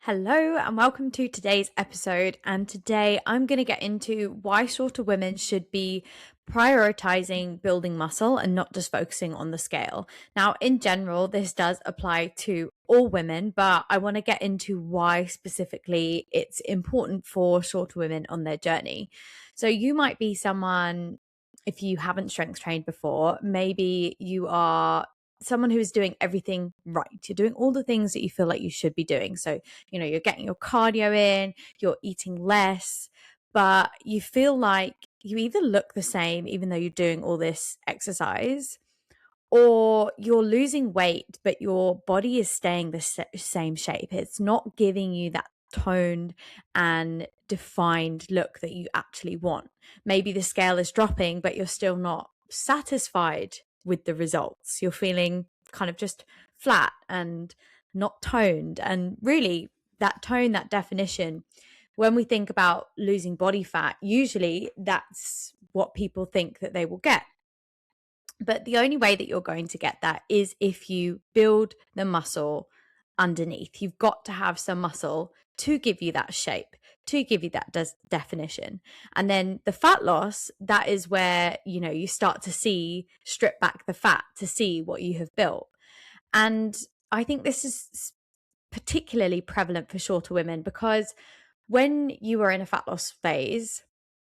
Hello and welcome to today's episode. And today I'm going to get into why shorter women should be prioritizing building muscle and not just focusing on the scale. Now, in general, this does apply to all women, but I want to get into why specifically it's important for shorter women on their journey. So you might be someone, if you haven't strength trained before, maybe you are someone who is doing everything right. You're doing all the things that you feel like you should be doing. So, you're getting your cardio in, you're eating less, but you feel like you either look the same, even though you're doing all this exercise, or you're losing weight, but your body is staying the same shape. It's not giving you that toned and defined look that you actually want. Maybe the scale is dropping, but you're still not satisfied with the results. You're feeling kind of just flat and not toned. And really, that tone, that definition, when we think about losing body fat, usually that's what people think that they will get. But the only way that you're going to get that is if you build the muscle underneath. You've got to have some muscle to give you that shape, to give you that definition. And then the fat loss, that is where, you start to strip back the fat to see what you have built. And I think this is particularly prevalent for shorter women because when you are in a fat loss phase,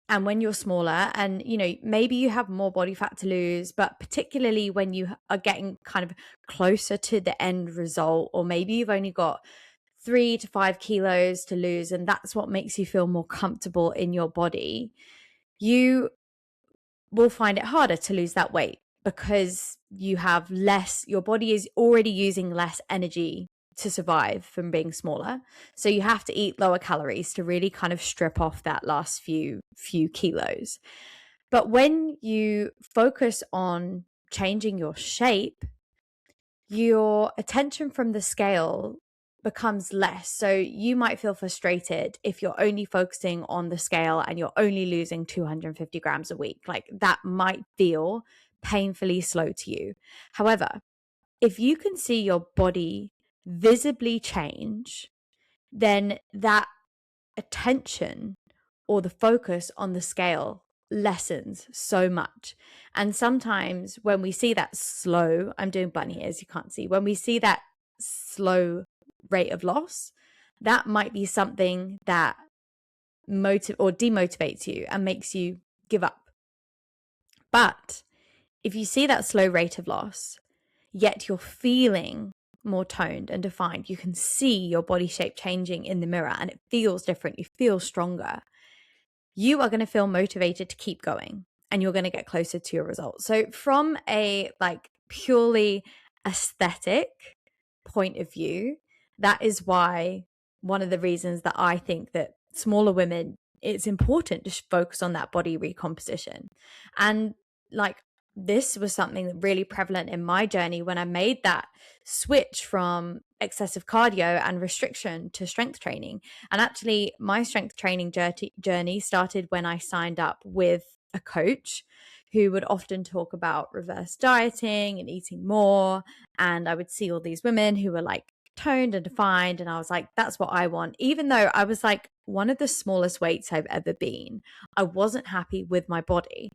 and when you're smaller and, maybe you have more body fat to lose, but particularly when you are getting kind of closer to the end result, or maybe you've only got 3 to 5 kilos to lose, and that's what makes you feel more comfortable in your body, you will find it harder to lose that weight because you have less, your body is already using less energy to survive from being smaller. So you have to eat lower calories to really kind of strip off that last few kilos. But when you focus on changing your shape, your attention from the scale becomes less. So you might feel frustrated if you're only focusing on the scale and you're only losing 250 grams a week. Like that might feel painfully slow to you. However, if you can see your body visibly change, then that attention or the focus on the scale lessens so much. And sometimes when we see that slow, I'm doing bunny ears, you can't see, when we see that slow rate of loss, that might be something that demotivates you and makes you give up. But if you see that slow rate of loss, yet you're feeling more toned and defined, you can see your body shape changing in the mirror and it feels different, you feel stronger, you are going to feel motivated to keep going and you're going to get closer to your results. So from a purely aesthetic point of view, that is why one of the reasons that I think that smaller women, it's important to focus on that body recomposition. And this was something that really prevalent in my journey when I made that switch from excessive cardio and restriction to strength training. And actually, my strength training journey started when I signed up with a coach who would often talk about reverse dieting and eating more. And I would see all these women who were toned and defined. And I was like, that's what I want. Even though I was one of the smallest weights I've ever been, I wasn't happy with my body.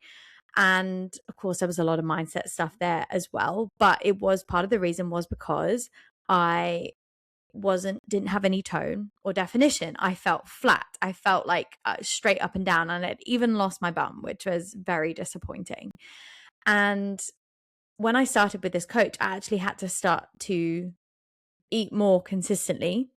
And of course, there was a lot of mindset stuff there as well. But it was part of the reason was because I didn't have any tone or definition. I felt flat. I felt straight up and down, and I'd even lost my bum, which was very disappointing. And when I started with this coach, I actually had to start to eat more consistently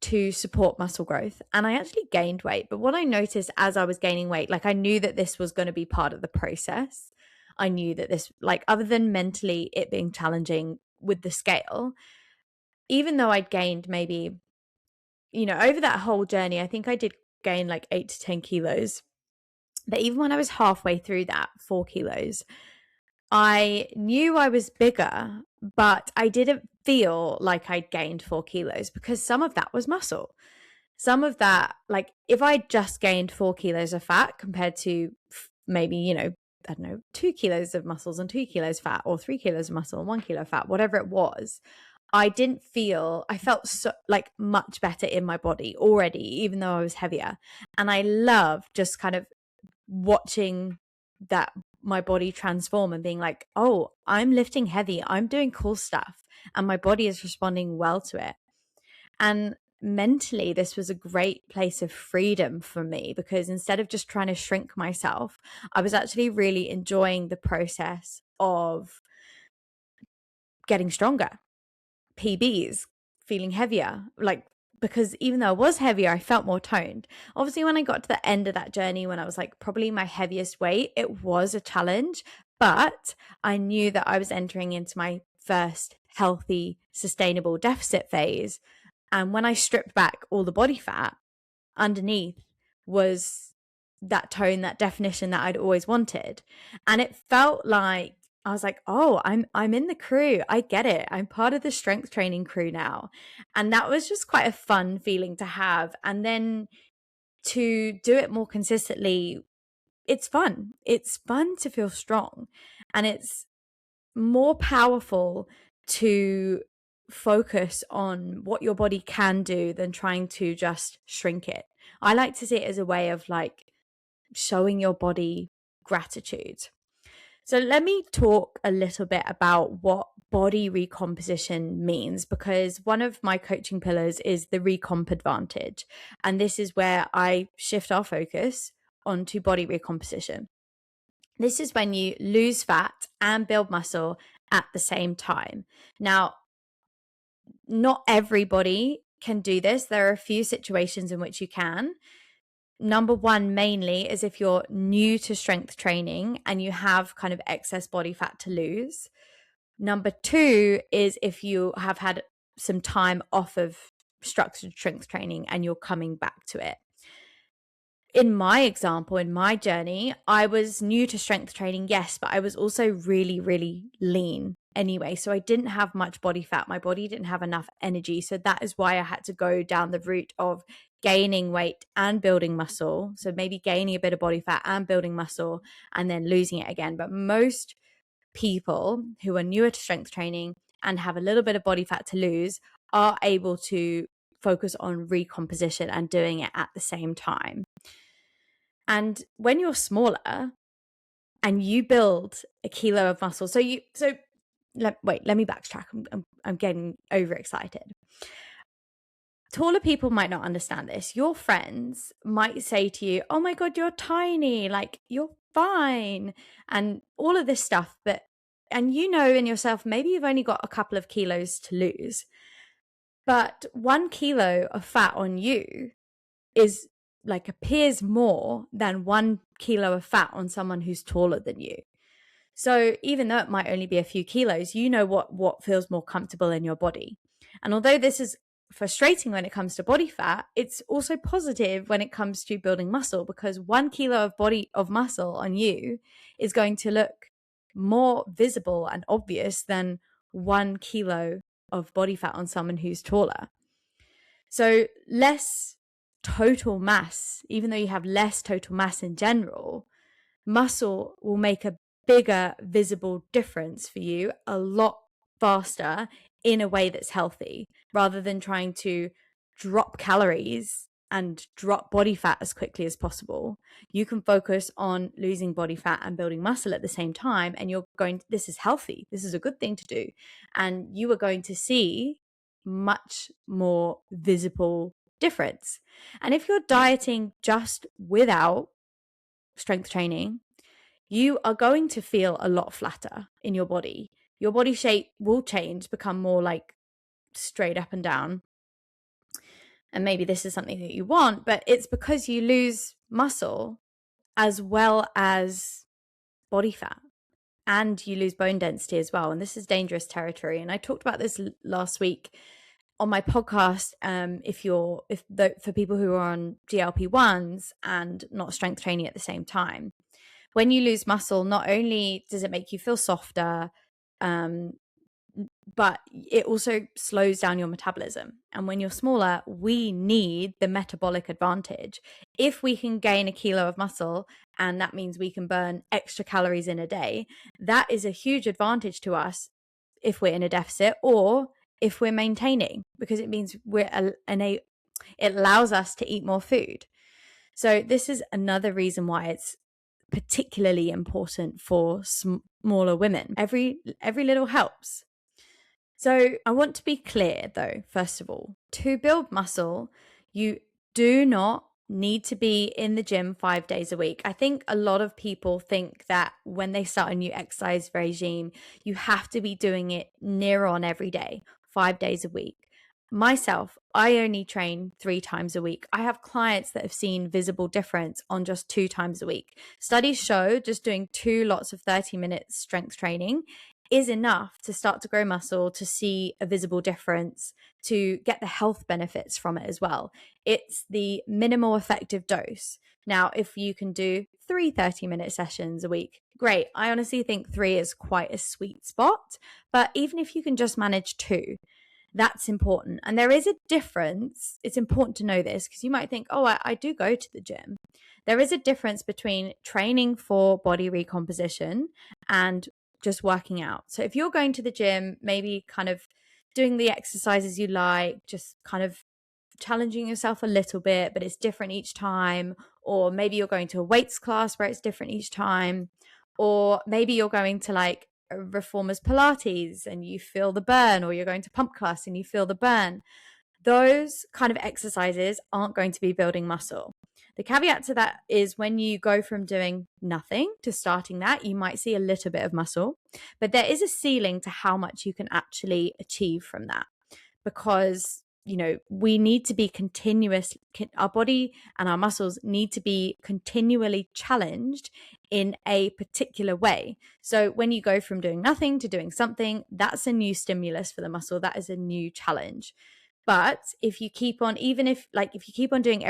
to support muscle growth. And I actually gained weight. But what I noticed as I was gaining weight, I knew that this was going to be part of the process. I knew that this, other than mentally it being challenging with the scale, even though I'd gained maybe, over that whole journey, I think I did gain 8 to 10 kilos. But even when I was halfway through that 4 kilos, I knew I was bigger, but I didn't feel like I'd gained 4 kilos because some of that was muscle. Some of that, if I just gained 4 kilos of fat compared to maybe, I don't know, 2 kilos of muscles and 2 kilos fat, or 3 kilos of muscle and 1 kilo of fat, whatever it was, I felt so like much better in my body already, even though I was heavier. And I love just kind of watching that my body transform and being like, oh, I'm lifting heavy, I'm doing cool stuff, and my body is responding well to it. And mentally, this was a great place of freedom for me, because instead of just trying to shrink myself, I was actually really enjoying the process of getting stronger, PBs, feeling heavier, like, because even though I was heavier, I felt more toned. Obviously, when I got to the end of that journey, when I was like probably my heaviest weight, it was a challenge, but I knew that I was entering into my first healthy, sustainable deficit phase. And when I stripped back all the body fat, underneath was that tone, that definition that I'd always wanted. And it felt like I was like, oh, I'm in the crew. I get it. I'm part of the strength training crew now. And that was just quite a fun feeling to have. And then to do it more consistently, it's fun. It's fun to feel strong. And it's more powerful to focus on what your body can do than trying to just shrink it. I like to see it as a way of like showing your body gratitude. So let me talk a little bit about what body recomposition means, because one of my coaching pillars is the recomp advantage. And this is where I shift our focus onto body recomposition. This is when you lose fat and build muscle at the same time. Now, not everybody can do this. There are a few situations in which you can. Number one, mainly, is if you're new to strength training and you have kind of excess body fat to lose. Number two is if you have had some time off of structured strength training and you're coming back to it. In my example, in my journey, I was new to strength training, yes, but I was also really, really lean anyway. So I didn't have much body fat. My body didn't have enough energy. So that is why I had to go down the route of gaining weight and building muscle. So maybe gaining a bit of body fat and building muscle and then losing it again. But most people who are newer to strength training and have a little bit of body fat to lose are able to focus on recomposition and doing it at the same time. And when you're smaller and you build a kilo of muscle, let me backtrack. I'm getting overexcited. Taller people might not understand this. Your friends might say to you, oh my God, you're tiny, like you're fine, and all of this stuff. And you know in yourself, maybe you've only got a couple of kilos to lose, but 1 kilo of fat on you is like appears more than 1 kilo of fat on someone who's taller than you. So even though it might only be a few kilos, you know what feels more comfortable in your body. And although this is frustrating when it comes to body fat, it's also positive when it comes to building muscle, because 1 kilo of muscle on you is going to look more visible and obvious than 1 kilo of body fat on someone who's taller. So less total mass, even though you have less total mass in general, muscle will make a bigger visible difference for you a lot faster in a way that's healthy, rather than trying to drop calories and drop body fat as quickly as possible. You can focus on losing body fat and building muscle at the same time, and this is healthy. This is a good thing to do. And you are going to see much more visible difference. And if you're dieting just without strength training, you are going to feel a lot flatter in your body. Your body shape will change, become more like straight up and down. And maybe this is something that you want, but it's because you lose muscle as well as body fat, and you lose bone density as well. And this is dangerous territory. And I talked about this last week on my podcast. For people who are on GLP-1s and not strength training at the same time, when you lose muscle, not only does it make you feel softer, but it also slows down your metabolism. And when you're smaller, we need the metabolic advantage. If we can gain a kilo of muscle, and that means we can burn extra calories in a day, that is a huge advantage to us if we're in a deficit, or if we're maintaining, because it means it allows us to eat more food. So this is another reason why it's particularly important for smaller women. Every little helps. So I want to be clear though, first of all, to build muscle, you do not need to be in the gym 5 days a week. I think a lot of people think that when they start a new exercise regime, you have to be doing it near on every day, 5 days a week. Myself, I only train 3 times a week. I have clients that have seen visible difference on just 2 times a week. Studies show just doing 2 lots of 30 minutes strength training is enough to start to grow muscle, to see a visible difference, to get the health benefits from it as well. It's the minimal effective dose. Now, if you can do 3 30-minute sessions a week, great. I honestly think 3 is quite a sweet spot. But even if you can just manage 2, that's important. And there is a difference. It's important to know this because you might think, oh, I do go to the gym. There is a difference between training for body recomposition and just working out. So if you're going to the gym, maybe kind of doing the exercises you like, just kind of challenging yourself a little bit, but it's different each time. Or maybe you're going to a weights class where it's different each time. Or maybe you're going to like a reformers Pilates and you feel the burn, or you're going to pump class and you feel the burn. Those kind of exercises aren't going to be building muscle. The caveat to that is when you go from doing nothing to starting that, you might see a little bit of muscle, but there is a ceiling to how much you can actually achieve from that, because we need to be our body and our muscles need to be continually challenged in a particular way. So when you go from doing nothing to doing something, that's a new stimulus for the muscle. That is a new challenge. But if you keep on, even if you keep on doing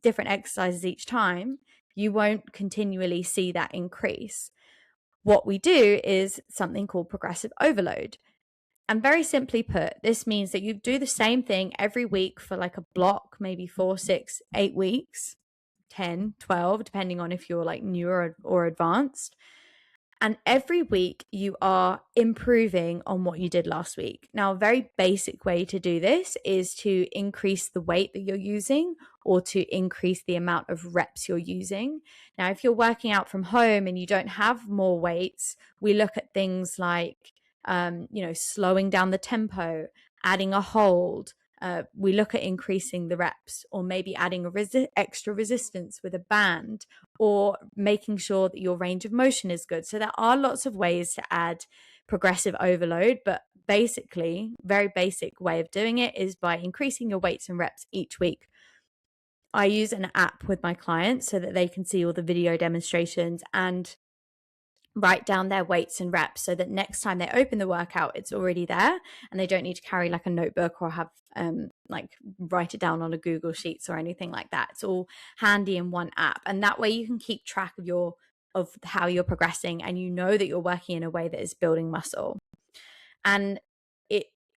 different exercises each time, you won't continually see that increase. What we do is something called progressive overload. And very simply put, this means that you do the same thing every week for like a block, maybe 4, 6, 8 weeks, 10, 12, depending on if you're like newer or advanced. And every week you are improving on what you did last week. Now, a very basic way to do this is to increase the weight that you're using or to increase the amount of reps you're using. Now, if you're working out from home and you don't have more weights, we look at things like, slowing down the tempo, adding a hold. We look at increasing the reps, or maybe adding extra resistance with a band, or making sure that your range of motion is good. So there are lots of ways to add progressive overload, but basically, very basic way of doing it is by increasing your weights and reps each week. I use an app with my clients so that they can see all the video demonstrations and write down their weights and reps, so that next time they open the workout, it's already there and they don't need to carry like a notebook or have write it down on a Google Sheets or anything like that. It's all handy in one app, and that way you can keep track of how you're progressing, and you know that you're working in a way that is building muscle. And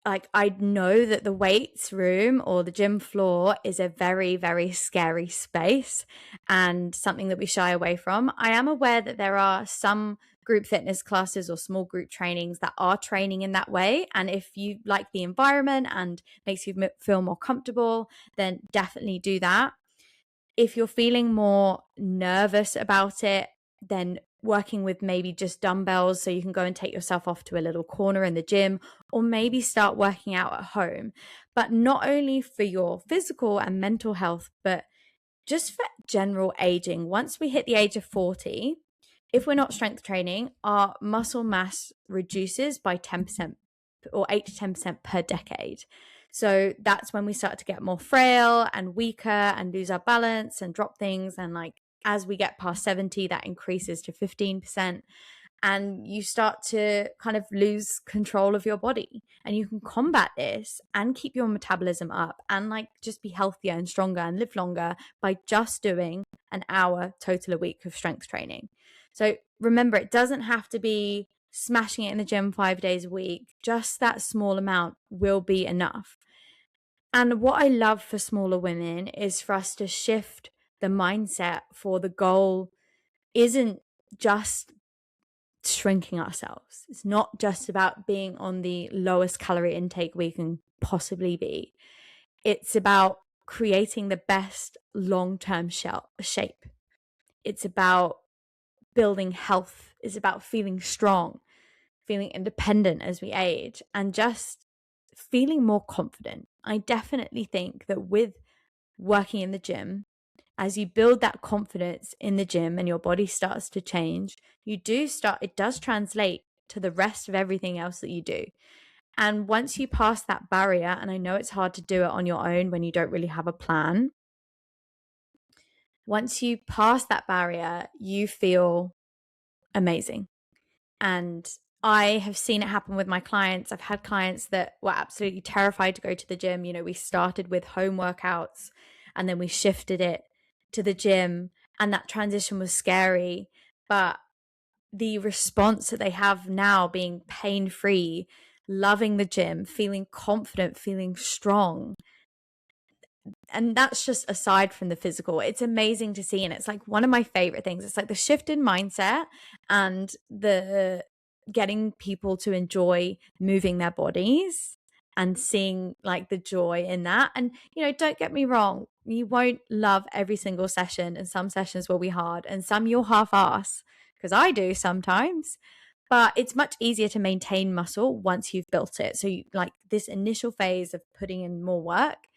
I know that the weights room or the gym floor is a very, very scary space and something that we shy away from. I am aware that there are some group fitness classes or small group trainings that are training in that way. And if you like the environment and makes you feel more comfortable, then definitely do that. If you're feeling more nervous about it, then working with maybe just dumbbells, so you can go and take yourself off to a little corner in the gym, or maybe start working out at home. But not only for your physical and mental health, but just for general aging. Once we hit the age of 40, if we're not strength training, our muscle mass reduces by 10% or 8 to 10% per decade. So that's when we start to get more frail and weaker and lose our balance and drop things. And as we get past 70, that increases to 15%. And you start to kind of lose control of your body. And you can combat this and keep your metabolism up and just be healthier and stronger and live longer by just doing an hour total a week of strength training. So remember, it doesn't have to be smashing it in the gym 5 days a week. Just that small amount will be enough. And what I love for smaller women is for us to shift the mindset for the goal isn't just shrinking ourselves. It's not just about being on the lowest calorie intake we can possibly be. It's about creating the best long-term shape. It's about building health. It's about feeling strong, feeling independent as we age, and just feeling more confident. I definitely think that with working in the gym, as you build that confidence in the gym and your body starts to change, it does translate to the rest of everything else that you do. And once you pass that barrier, and I know it's hard to do it on your own when you don't really have a plan, once you pass that barrier, you feel amazing. And I have seen it happen with my clients. I've had clients that were absolutely terrified to go to the gym. We started with home workouts and then we shifted it to the gym, and that transition was scary. But the response that they have now, being pain-free, loving the gym, feeling confident, feeling strong, and that's just aside from the physical, it's amazing to see. And it's like one of my favorite things. It's like the shift in mindset and the getting people to enjoy moving their bodies and seeing like the joy in that. And, don't get me wrong, you won't love every single session, and some sessions will be hard and some you'll half-ass, because I do sometimes. But it's much easier to maintain muscle once you've built it. So like this initial phase of putting in more work,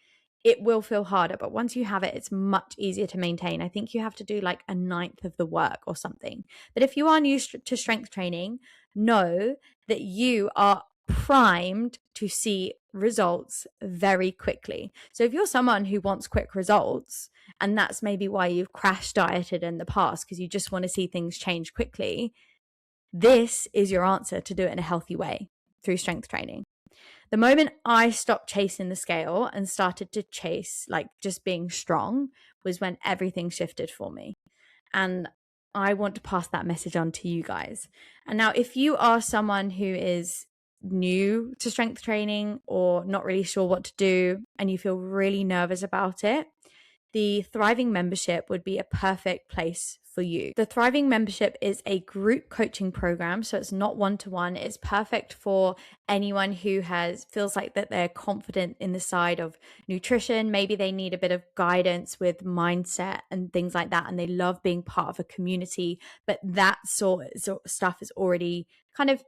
it will feel harder, but once you have it, it's much easier to maintain. I think you have to do like a ninth of the work or something. But if you are new to strength training, know that you are primed to see results very quickly. So if you're someone who wants quick results, and that's maybe why you've crash dieted in the past, because you just want to see things change quickly, this is your answer to do it in a healthy way through strength training. The moment I stopped chasing the scale and started to chase like just being strong was when everything shifted for me. And I want to pass that message on to you guys. And now, if you are someone who is new to strength training or not really sure what to do and you feel really nervous about it, the Thriving membership would be a perfect place for you. The Thriving membership is a group coaching program, so it's not one-to-one. It's perfect for anyone who feels like that they're confident in the side of nutrition. Maybe they need a bit of guidance with mindset and things like that, and they love being part of a community, but that sort of stuff is already kind of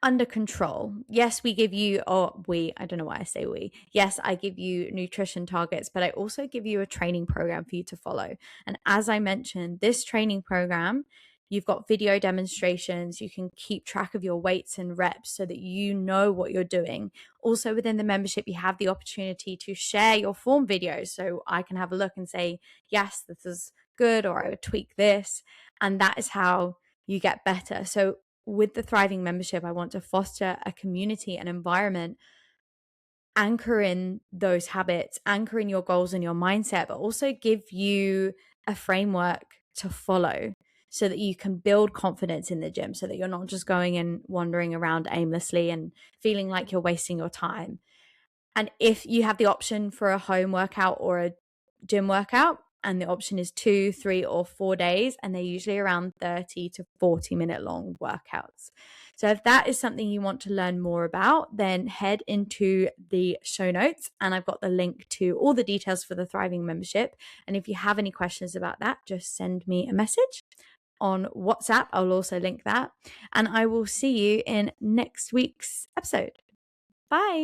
under control. Yes, we give you, I don't know why I say we. Yes, I give you nutrition targets, but I also give you a training program for you to follow. And as I mentioned, this training program, you've got video demonstrations. You can keep track of your weights and reps so that you know what you're doing. Also within the membership, you have the opportunity to share your form videos. So I can have a look and say, yes, this is good, or I would tweak this. And that is how you get better. So with the Thriving membership, I want to foster a community, an environment, anchor in those habits, anchor in your goals and your mindset, but also give you a framework to follow so that you can build confidence in the gym, so that you're not just going and wandering around aimlessly and feeling like you're wasting your time. And if you have the option for a home workout or a gym workout, and the option is 2, 3, or 4 days, and they're usually around 30 to 40-minute long workouts. So if that is something you want to learn more about, then head into the show notes, and I've got the link to all the details for the Thriving membership. And if you have any questions about that, just send me a message on WhatsApp. I'll also link that, and I will see you in next week's episode. Bye.